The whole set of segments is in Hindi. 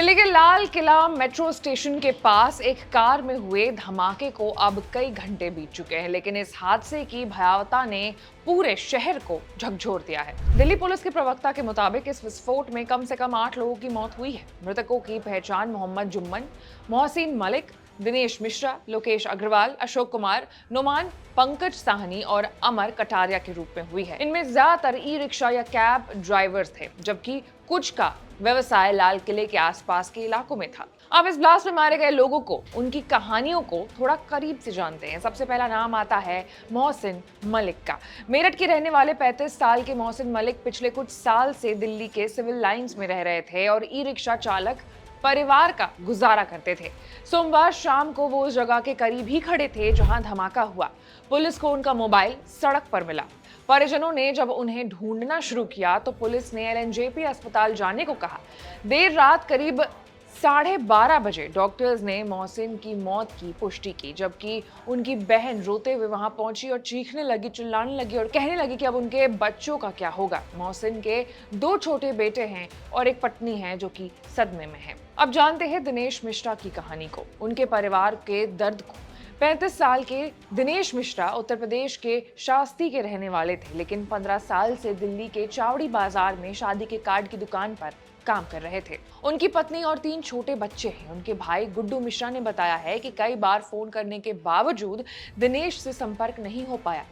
दिल्ली के लाल किला मेट्रो स्टेशन के पास एक कार में हुए धमाके को अब कई घंटे बीत चुके हैं, लेकिन इस हादसे की भयावहता ने पूरे शहर को झकझोर दिया है। दिल्ली पुलिस के प्रवक्ता के मुताबिक इस विस्फोट में कम से कम 8 लोगों की मौत हुई है। मृतकों की पहचान मोहम्मद जुम्मन, मोहसिन मलिक, दिनेश मिश्रा, लोकेश अग्रवाल, अशोक कुमार, नुमान, पंकज साहनी और अमर कटारिया के रूप में हुई है। इनमें ज्यादातर ई रिक्शा या कैब ड्राइवर्स थे, जबकि कुछ का व्यवसाय लाल किले के आसपास के इलाकों में था। अब इस ब्लास्ट में मारे गए लोगों को, उनकी कहानियों को थोड़ा करीब से जानते हैं। सबसे पहला नाम आता है मोहसिन मलिक का। मेरठ के रहने वाले 35 साल के मोहसिन मलिक पिछले कुछ साल से दिल्ली के सिविल लाइंस में रह रहे थे और ई रिक्शा चालक परिवार का गुजारा करते थे। सोमवार शाम को वो उस जगह के करीब ही खड़े थे जहां धमाका हुआ। पुलिस को उनका मोबाइल सड़क पर मिला। परिजनों ने जब उन्हें ढूंढना शुरू किया तो पुलिस ने एलएनजेपी अस्पताल जाने को कहा। देर रात करीब 12:30 बजे डॉक्टर्स ने मोहसिन की मौत की पुष्टि की, जबकि उनकी बहन रोते हुए वहां पहुंची और चीखने लगी, चिल्लाने लगी और कहने लगी कि अब उनके बच्चों का क्या होगा। मोहसिन के 2 छोटे बेटे हैं और एक पत्नी है जो कि सदमे में है। अब जानते हैं दिनेश मिश्रा की कहानी को, उनके परिवार के दर्द को। 35 साल के दिनेश मिश्रा उत्तर प्रदेश के शास्त्री के रहने वाले थे, लेकिन 15 साल से दिल्ली के चावड़ी बाजार में शादी के कार्ड की दुकान पर काम कर रहे थे। उनकी पत्नी और 3 छोटे बच्चे हैं। उनके भाई गुड्डू मिश्रा ने बताया है कि कई बार फोन करने के बावजूद दिनेश से संपर्क नहीं हो पाया।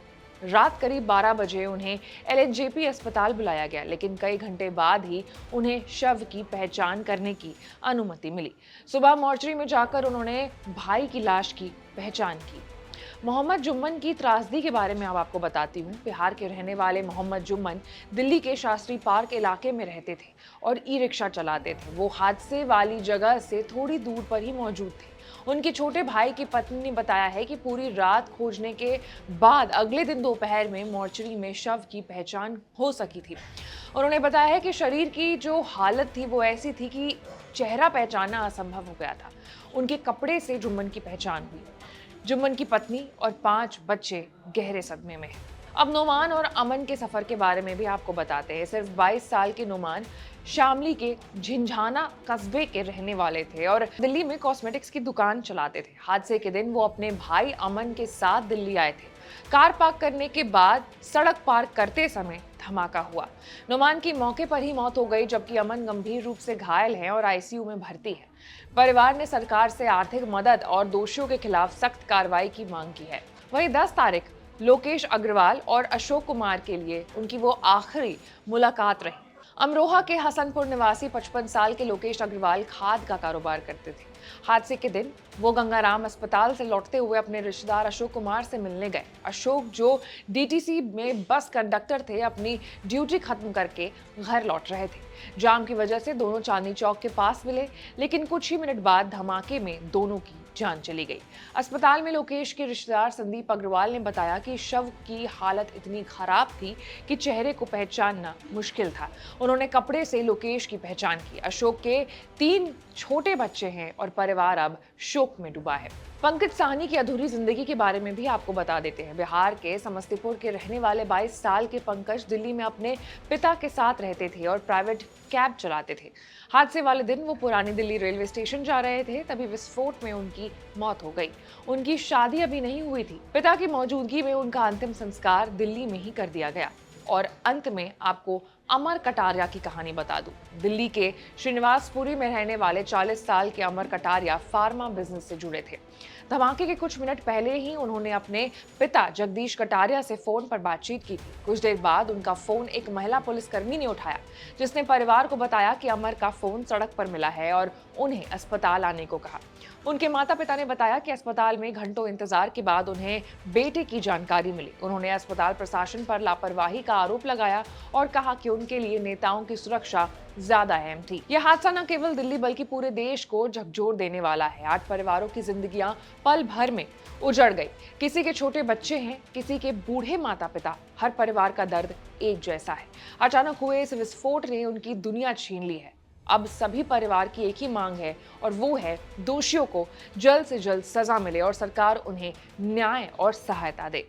रात करीब 12 बजे उन्हें एलएनजेपी अस्पताल बुलाया गया, लेकिन कई घंटे बाद ही उन्हें शव की पहचान करने की अनुमति मिली। सुबह मोर्चरी में जाकर उन्होंने भाई की लाश की पहचान की। मोहम्मद जुम्मन की त्रासदी के बारे में अब आपको बताती हूँ। बिहार के रहने वाले मोहम्मद जुम्मन दिल्ली के शास्त्री पार्क इलाके में रहते थे और ई रिक्शा चलाते थे। वो हादसे वाली जगह से थोड़ी दूर पर ही मौजूद थे। उनके छोटे भाई की पत्नी ने बताया है कि पूरी रात खोजने के बाद अगले दिन दोपहर में मोर्चरी में शव की पहचान हो सकी थी। उन्होंने बताया है कि शरीर की जो हालत थी वो ऐसी थी कि चेहरा पहचानना असंभव हो गया था। उनके कपड़े से जुम्मन की पहचान हुई। जुम्मन की पत्नी और 5 बच्चे गहरे सदमे में हैं। अब नुमान और अमन के सफर के बारे में भी आपको बताते हैं। सिर्फ 22 साल के नुमान शामली के झिंझाना कस्बे के रहने वाले थे और दिल्ली में कॉस्मेटिक्स की दुकान चलाते थे। हादसे के दिन वो अपने भाई अमन के साथ दिल्ली आए थे। कार पार्क करने के बाद सड़क पार करते समय धमाका हुआ। नुमान की मौके पर ही मौत हो गई, जबकि अमन गंभीर रूप से घायल है और आईसीयू में भर्ती है। परिवार ने सरकार से आर्थिक मदद और दोषियों के खिलाफ सख्त कार्रवाई की मांग की है। वहीं 10 तारीख लोकेश अग्रवाल और अशोक कुमार के लिए उनकी वो आखिरी मुलाकात रही। अमरोहा के हसनपुर निवासी 55 साल के लोकेश अग्रवाल खाद का कारोबार करते थे। हादसे के दिन वो गंगाराम अस्पताल से लौटते हुए अपने रिश्तेदार अशोक कुमार से मिलने गए। अशोक, जो डीटीसी में बस कंडक्टर थे, अपनी ड्यूटी खत्म करके घर लौट रहे थे। जाम की वजह से दोनों चांदनी चौक के पास मिले, लेकिन कुछ ही मिनट बाद धमाके में दोनों की जान चली गई। अस्पताल में लोकेश के रिश्तेदार संदीप अग्रवाल ने बताया कि शव की हालत इतनी खराब थी कि चेहरे को पहचानना मुश्किल था। उन्होंने कपड़े से लोकेश की पहचान की। अशोक के 3 छोटे बच्चे हैं और परिवार अब शोक में डूबा है। पंकज साहनी की अधूरी जिंदगी के बारे में भी आपको बता देते हैं। बिहार के समस्तीपुर के रहने वाले 22 साल के पंकज दिल्ली में अपने पिता के साथ रहते थे और प्राइवेट कैब चलाते थे। हादसे वाले दिन वो पुरानी दिल्ली रेलवे स्टेशन जा रहे थे, तभी विस्फोट में उनकी मौत हो गई। उनकी शादी अभी नहीं हुई थी। पिता की मौजूदगी में उनका अंतिम संस्कार दिल्ली में ही कर दिया गया। और अंत में आपको अमर कटारिया की कहानी बता दूं। दिल्ली के श्रीनिवासपुरी में रहने वाले 40 साल के अमर कटारिया फार्मा बिजनेस से जुड़े थे। धमाके के कुछ मिनट पहले ही उन्होंने अपने पिता जगदीश कटारिया से फोन पर बातचीत की थी। कुछ देर बाद उनका फोन एक महिला पुलिसकर्मी ने उठाया, जिसने परिवार को बताया कि अमर का फोन सड़क पर मिला है और उन्हें अस्पताल आने को कहा। उनके माता पिता ने बताया कि अस्पताल में घंटों इंतजार के बाद उन्हें बेटे की जानकारी मिली। उन्होंने अस्पताल प्रशासन पर लापरवाही का आरोप लगाया और कहा कि उनके लिए नेताओं की सुरक्षा ज्यादा अहम थी। यह हादसा न केवल दिल्ली बल्कि पूरे देश को झकझोर देने वाला है। 8 परिवारों की जिंदगियां पल भर में उजड़ गई। किसी के छोटे बच्चे हैं, किसी के बूढ़े माता पिता। हर परिवार का दर्द एक जैसा है। अचानक हुए इस विस्फोट ने उनकी दुनिया छीन ली है। अब सभी परिवार की एक ही मांग है और वो है दोषियों को जल्द से जल्द सजा मिले और सरकार उन्हें न्याय और सहायता दे।